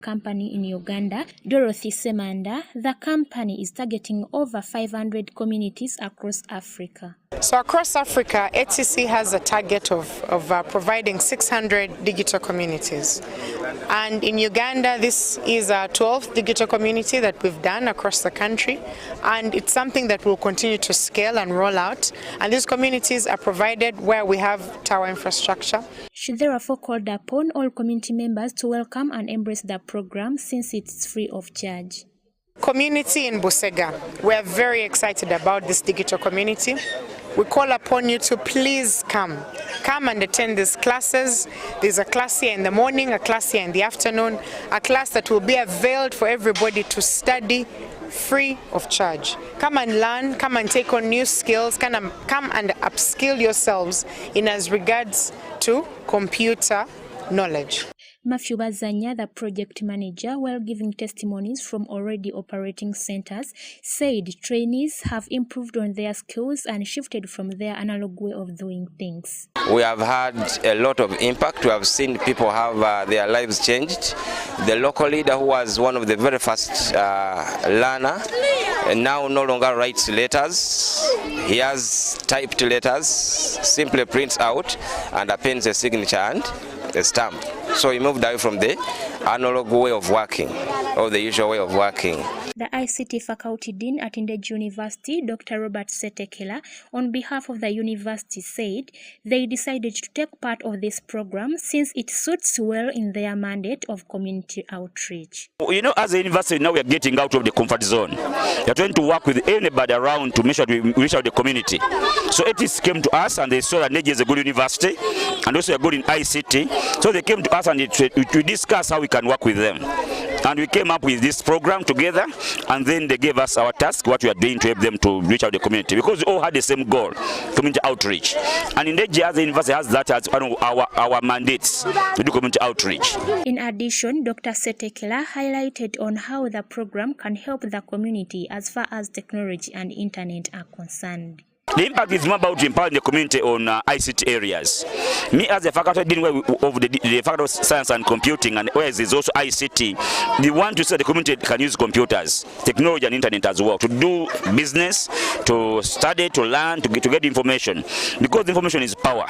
company in Uganda, Dorothy Semanda, the company is targeting over 500 communities across Africa. So across Africa, ATC has a target of providing 600 digital communities. And in Uganda, this is our 12th digital community that we've done across the country. And it's something that we'll continue to scale and roll out. And these communities are provided where we have tower infrastructure. She therefore called upon all community members to welcome and embrace the program since it's free of charge. Community in Busega, we're very excited about this digital community. We call upon you to please come and attend these classes. There's a class here in the morning, a class here in the afternoon, a class that will be availed for everybody to study free of charge. Come and learn, come and take on new skills, come and upskill yourselves in as regards to computer knowledge. Matthew Bazanya, the project manager, while giving testimonies from already operating centers, said trainees have improved on their skills and shifted from their analog way of doing things. We have had a lot of impact. We have seen people have their lives changed. The local leader, who was one of the very first learner, now no longer writes letters. He has typed letters, simply prints out and appends a signature and a stamp. So he moved away from the analog way of working, or the usual way of working. The ICT faculty dean at Ndejje University, Dr. Robert Setekela, on behalf of the university said they decided to take part of this program since it suits well in their mandate of community outreach. You know, as a university now, we are getting out of the comfort zone. We are trying to work with anybody around to make sure we reach out the community. So ETIS came to us and they saw that Ndejje is a good university and also a good in ICT. So they came to us and we discussed how we can work with them. And we came up with this program together, and then they gave us our task, what we are doing to help them to reach out the community, because we all had the same goal, community outreach. And Ndejje as a university has that as one of our mandates to do community outreach. In addition, Dr. Setekela highlighted on how the program can help the community as far as technology and internet are concerned. The impact is more about empowering the community on ICT areas. Me as a faculty dean of the Faculty of Science and Computing, and whereas is also ICT, we want to say the community can use computers, technology and internet as well to do business, to study, to learn, to get information, because information is power.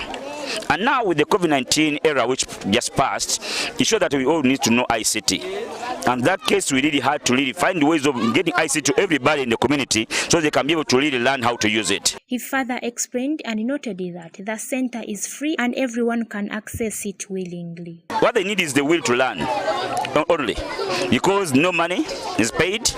And now with the COVID-19 era which just passed, it shows that we all need to know ICT. And in that case, we really had to really find ways of getting ICT to everybody in the community so they can be able to really learn how to use it. He further explained and noted that the center is free and everyone can access it willingly. What they need is the will to learn only, because no money is paid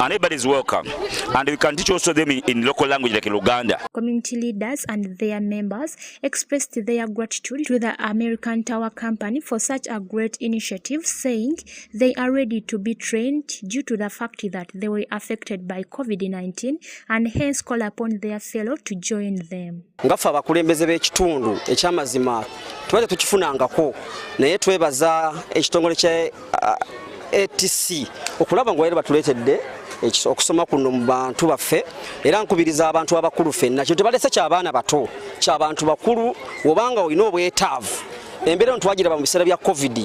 and everybody is welcome. And we can teach also them in local language like in Uganda. Community leaders and their members expressed their gratitude to the American Tower Company for such a great initiative, saying they are ready to be trained due to the fact that they were affected by COVID-19 and hence call upon their fellow to join them. Ngafa abakulembeze b'ekitundu ekyamazima twali tukifunangako naye twebaza ekitongole kya ATC okulaba ngo era batuletedde okusoma kuno mu bantu baffe era nkubiriza abantu abakulu ffenna kyo tebalese ky'abaana bato ky'abantu bakulu obanga olina obwetaavu embeera ntwagiraba mu biseera bya COVID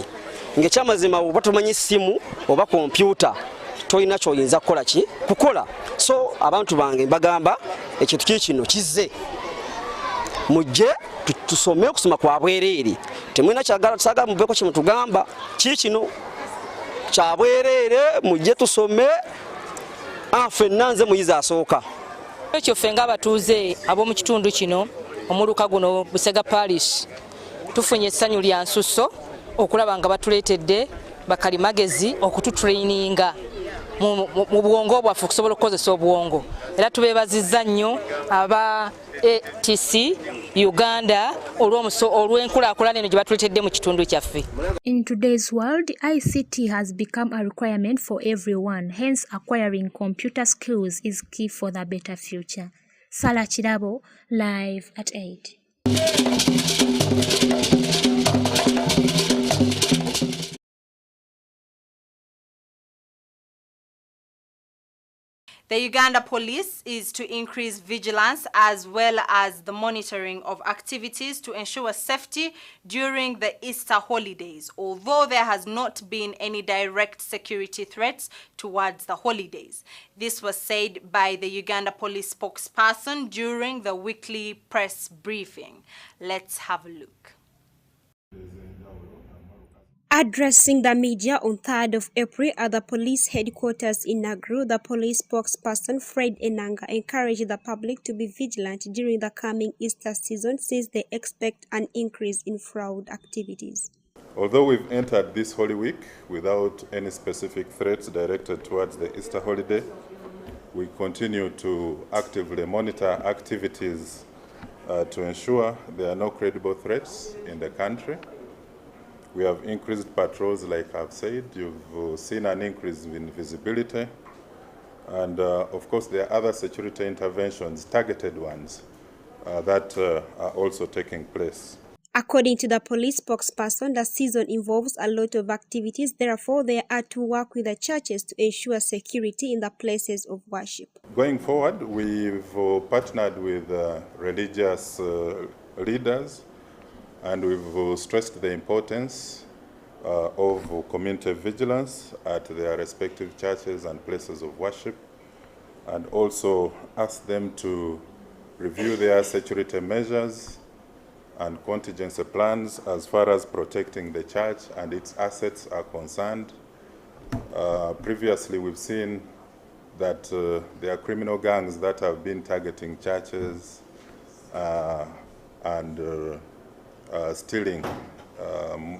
ng'ekyamazima oba tomanyi ssimu oba kompyuta toyina ky'oyinza kukola so abantu bange mbagamba ekintu kino kizze mujje tusome okusoma kwa bwereere temwina kyagala tusaga mubeeko kye mutugamba kino kya bwereere mujje tusome afe nanze muyiza asooka ekyo ffe ng'abatuuze ab'omu kitundu kino omuluka guno Busega Parish tufunye essanyu lya nsusso okulaba nga batuleetedde bakalimagezi okututraininga mu bwongo bwaffe okusobola okukozesa obwongo era tubeebazizza nnyo aba ATC Uganda olw'enkulaakulana eno gye batuleetedde mu kitundu kyaffe. In today's world, ICT has become a requirement for everyone. Hence, acquiring computer skills is key for the better future. Sala Chirabo, live at 8. The Uganda Police is to increase vigilance as well as the monitoring of activities to ensure safety during the Easter holidays, although there has not been any direct security threats towards the holidays. This was said by the Uganda Police spokesperson during the weekly press briefing. Let's have a look. Addressing the media on 3rd of April at the police headquarters in Nagru, the police spokesperson Fred Enanga encouraged the public to be vigilant during the coming Easter season since they expect an increase in fraud activities. Although we've entered this Holy Week without any specific threats directed towards the Easter holiday, we continue to actively monitor activities to ensure there are no credible threats in the country. We have increased patrols, like I've said. You've seen an increase in visibility. And of course, there are other security interventions, targeted ones, that are also taking place. According to the police spokesperson, the season involves a lot of activities. Therefore, they are to work with the churches to ensure security in the places of worship. Going forward, we've partnered with religious leaders, and we've stressed the importance of community vigilance at their respective churches and places of worship, and also asked them to review their security measures and contingency plans as far as protecting the church and its assets are concerned. Previously, we've seen that there are criminal gangs that have been targeting churches and stealing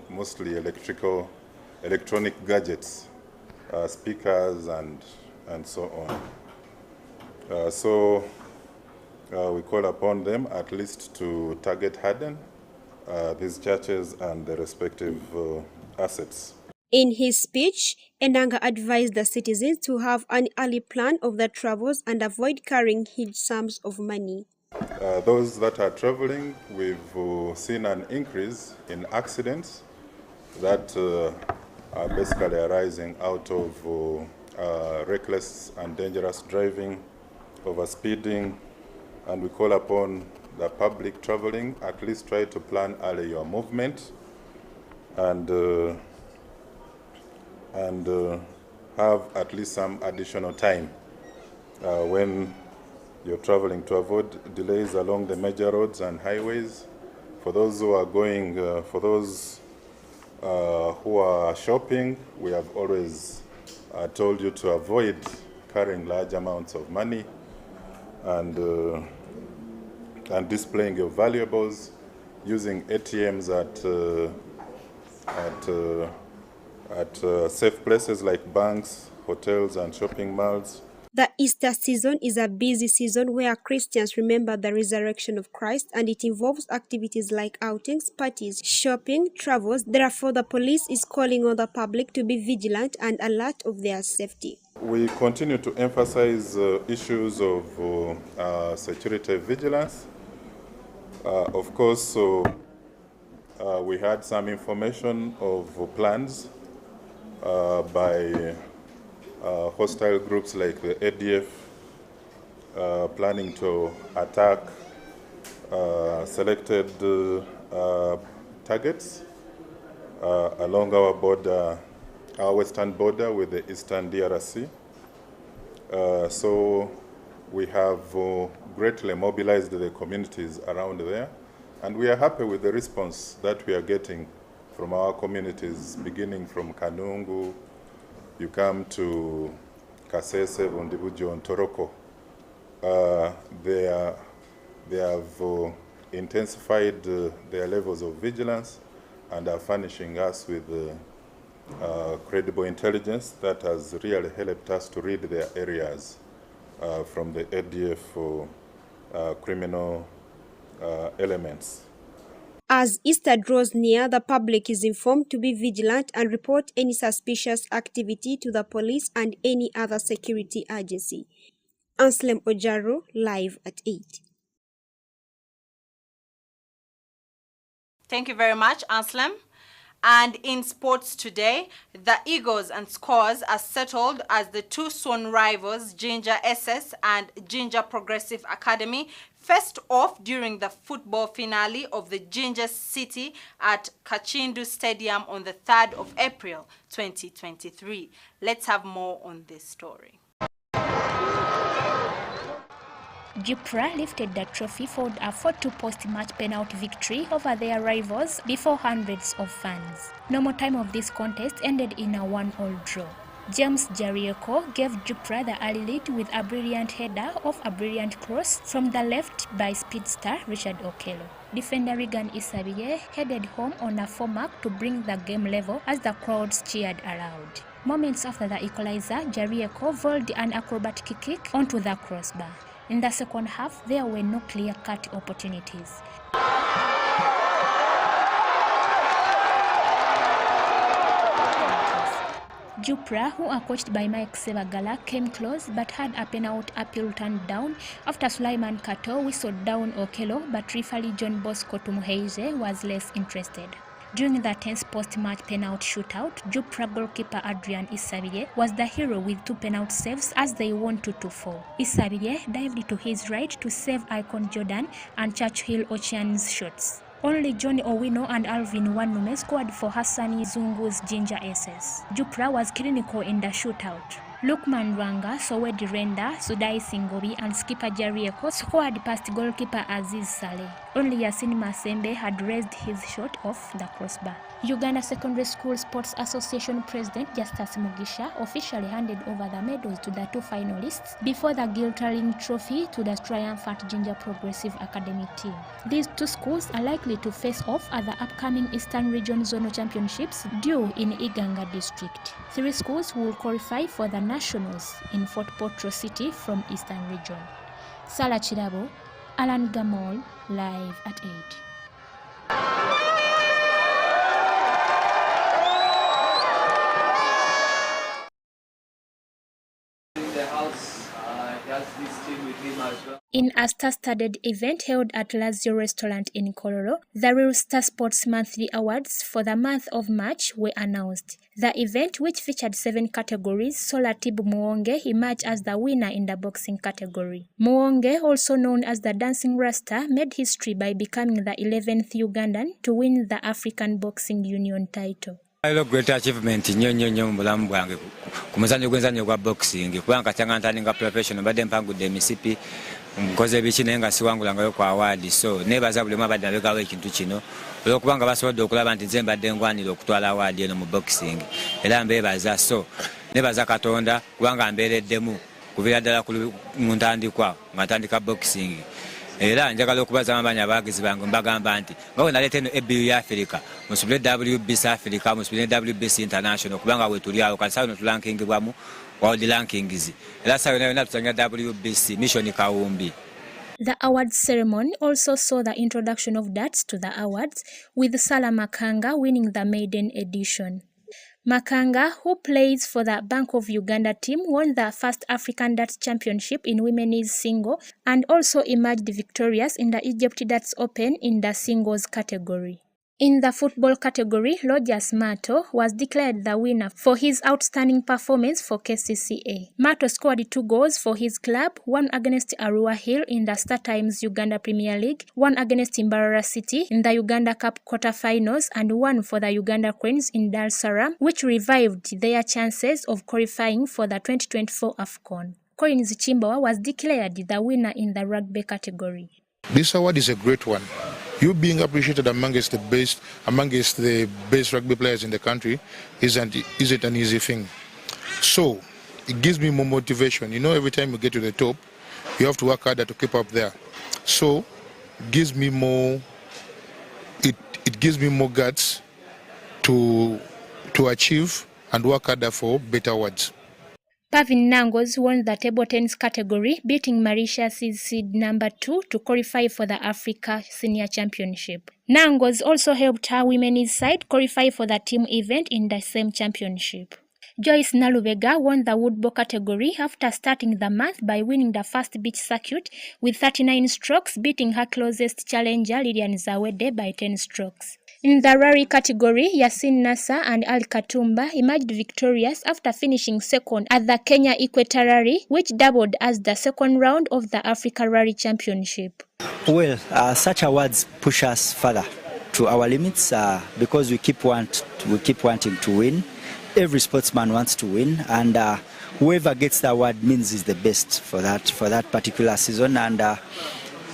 mostly electronic gadgets, speakers and so on. So we call upon them at least to target harden these churches and their respective assets. In his speech, Enanga advised the citizens to have an early plan of their travels and avoid carrying huge sums of money. Those that are traveling, we've seen an increase in accidents that are basically arising out of reckless and dangerous driving, overspeeding, and we call upon the public traveling, at least try to plan early your movement and have at least some additional time when you're traveling to avoid delays along the major roads and highways. For those who are going, for those who are shopping, we have always told you to avoid carrying large amounts of money and displaying your valuables, using ATMs at safe places like banks, hotels, and shopping malls. The Easter season is a busy season where Christians remember the resurrection of Christ, and it involves activities like outings, parties, shopping, travels. Therefore, the police is calling on the public to be vigilant and alert of their safety. We continue to emphasize issues of security vigilance. Of course, we had some information of plans by hostile groups like the ADF planning to attack selected targets along our border, our western border with the eastern DRC. So we have greatly mobilized the communities around there, and we are happy with the response that we are getting from our communities, beginning from Kanungu. You come to KASASA, Ndejje, and Toroko. They have intensified their levels of vigilance and are furnishing us with credible intelligence that has really helped us to read their areas from the ADF criminal elements. As Easter draws near, the public is informed to be vigilant and report any suspicious activity to the police and any other security agency. Anslem Ojaro, live at 8. Thank you very much, Anslem. And in sports today, the Eagles and Scores are settled as the two sworn rivals, Ginger SS and Ginger Progressive Academy, faced off during the football finale of the Ginger City at Kachindu Stadium on the 3rd of April 2023. Let's have more on this story. Jupra lifted the trophy for a 4-2 post-match penalty victory over their rivals before hundreds of fans. Normal time of this contest ended in a 1-1 draw. James Jarieko gave Jupra the early lead with a brilliant header off a brilliant cross from the left by speedster Richard Okello. Defender Regan Isabiye headed home on a 4-mark to bring the game level as the crowds cheered aloud. Moments after the equalizer, Jarieko volleyed an acrobatic kick onto the crossbar. In the second half, there were no clear-cut opportunities. Jupra, who are coached by Mike Sebagala, came close but had a penalty appeal turned down after Sulaiman Kato whistled down Okello, but referee John Bosco Tumuheije was less interested. During the tense post-match penalty shootout, Jupra goalkeeper Adrian Isabiye was the hero with 2 penalty saves as they won 2-4. Isabiye dived to his right to save Icon Jordan and Churchill Ocean's shots. Only Johnny Owino and Alvin Wanume scored for Hassani Zungu's Ginger SS. Jupra was clinical in the shootout. Lukman Rwanga, Sowedi Renda, Sudai Singobi and skipper Jarieko scored past goalkeeper Aziz Saleh. Only Yasin Masembe had raised his shot off the crossbar. Uganda Secondary School Sports Association President Justus Mugisha officially handed over the medals to the 2 finalists before the Giltering Trophy to the triumphant Ginger Progressive Academy team. These 2 schools are likely to face off at the upcoming Eastern Region Zonal Championships due in Iganga District. 3 schools will qualify for the Nationals in Fort Portal City from Eastern Region. Sala Chirabo, Alan Gamol, live at 8. In a star-studded event held at Lazio Restaurant in Kololo, the Real Star Sports Monthly Awards for the month of March were announced. The event, which featured 7 categories, saw Latibu Muonge emerge as the winner in the boxing category. Muonge, also known as the Dancing Rasta, made history by becoming the 11th Ugandan to win the African Boxing Union title. Great achievement nnyo mu bulamu bwange ku muzannyo gw'enzannyo gwa boxing kubanga kyanga ntandinga professional badde mpangudde emisipi nkoze biki naye nga siwangulangayo ku award, so nebaza buli omu abadde abegawo ekintu kino olwokubanga basobodde okulaba nti nze mbadde ngwanira okutwala award eno mu boxing era mbebaza, so nebaza Katonda kubanga mbeereddemu kuviira ddala mu ntandikwa nga ntandika boxing. Era njagala okubaza abaana abagizi bange mbagamba nti nga bwe naleeta eno EBU ya Africa musubire WBC Africa musubire WBC International kubanga we tuli awo kati sawa no tulankingibwamu world rankings era sawa yona tutanya WBC mission kawumbi. The awards ceremony also saw the introduction of darts to the awards, with Sala Makanga winning the maiden edition. Makanga, who plays for the Bank of Uganda team, won the first African Darts Championship in women's single and also emerged victorious in the Egypt Darts Open in the singles category. In the football category, Rogers Mato was declared the winner for his outstanding performance for KCCA. Mato scored 2 goals for his club, one against Arua Hill in the Star Times Uganda Premier League, one against Mbarara City in the Uganda Cup quarterfinals, and one for the Uganda Cranes in Dar es Salaam, which revived their chances of qualifying for the 2024 AFCON. Collins Chimbawa was declared the winner in the rugby category. This award is a great one. You being appreciated amongst the best rugby players in the country isn't an easy thing. So it gives me more motivation. You know, every time you get to the top, you have to work harder to keep up there. So it gives me more. It gives me more guts to achieve and work harder for better awards. Pavin Nangos won the table tennis category, beating Mauritius' seed number 2 to qualify for the Africa Senior Championship. Nangos also helped her women's side qualify for the team event in the same championship. Joyce Nalubega won the woodball category after starting the month by winning the first beach circuit with 39 strokes, beating her closest challenger Lilian Zawede by 10 strokes. In the rally category, Yasin Nasser and Al Katumba emerged victorious after finishing second at the Kenya Equator Rally, which doubled as the second round of the Africa Rally Championship. Well, such awards push us further to our limits because we keep wanting to win. Every sportsman wants to win, and whoever gets the award means is the best for that particular season. And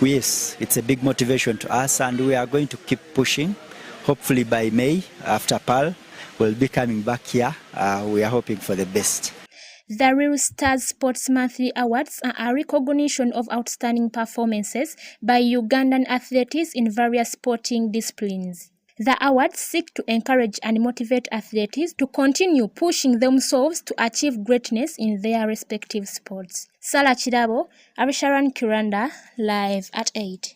yes, it's a big motivation to us, and we are going to keep pushing. Hopefully by May, after PAL, we'll be coming back here. We are hoping for the best. The Real Stars Sports Monthly Awards are a recognition of outstanding performances by Ugandan athletes in various sporting disciplines. The awards seek to encourage and motivate athletes to continue pushing themselves to achieve greatness in their respective sports. Sarah Chirabo, Arisharan Kuranda, live at 8.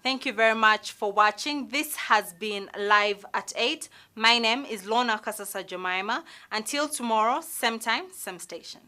Thank you very much for watching. This has been Live at 8. My name is LONA KASASA Jemima. Until tomorrow, same time, same station.